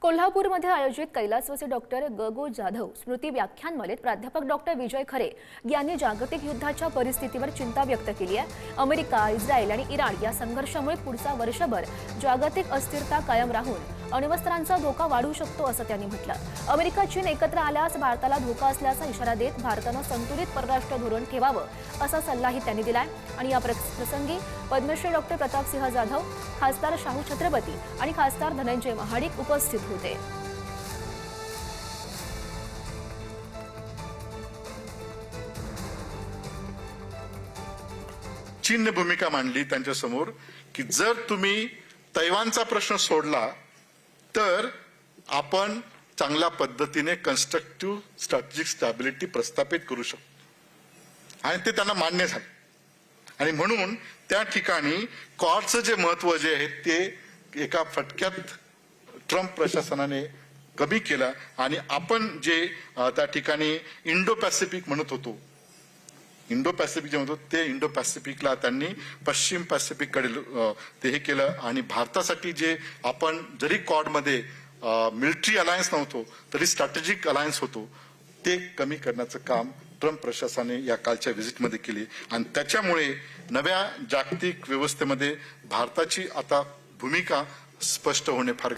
कोल्हापूरमध्ये आयोजित कैलासवासी डॉक्टर ग जाधव स्मृती व्याख्यानमालेत प्राध्यापक डॉक्टर विजय खरे यांनी जागतिक युद्धाच्या परिस्थितीवर चिंता व्यक्त केली आहे। अमेरिका, इस्रायल आणि इराण या संघर्षामुळे पुढचा वर्षभर जागतिक अस्थिरता कायम राहून अण्वस्त्रांचा धोका वाढू शकतो असं त्यांनी म्हटलं। अमेरिका चीन एकत्र आल्यास भारताला धोका असल्याचा इशारा देत भारतानं संतुलित परराष्ट्र धोरण ठेवावं असा सल्लाही त्यांनी दिलाय। आणि या प्रसंगी पद्मश्री डॉक्टर प्रतापसिंह जाधव, खासदार शाहू छत्रपती आणि खासदार धनंजय महाडिक उपस्थित होते। चीनने भूमिका मांडली त्यांच्या समोर की जर तुम्ही तैवानचा प्रश्न सोडला तर आपण चांगल्या पद्धतीने कन्स्ट्रक्टिव्ह स्ट्रॅटेजिक स्टॅबिलिटी प्रस्थापित करू शकतो आणि ते त्यांना मान्य झाले। आणि म्हणून त्या ठिकाणी क्वाडचं जे महत्व जे आहे ते एका फटक्यात ट्रम्प प्रशासनाने कमी केलं आणि आपण जे त्या ठिकाणी इंडो पॅसिफिक म्हणत होतो, इंडो पॅसिफिक जे म्हणतो ते इंडो पॅसिफिकला त्यांनी पश्चिम पॅसिफिककडे ते हे केलं। आणि भारतासाठी जे आपण जरी क्वाडमध्ये मिलिटरी अलायन्स नव्हतो तरी स्ट्रॅटेजिक अलायन्स होतो ते कमी करण्याचं काम ट्रम्प प्रशासनाने या कालच्या व्हिजिटमध्ये केली। आणि त्याच्यामुळे नव्या जागतिक व्यवस्थेमध्ये भारताची आता भूमिका स्पष्ट होणे फार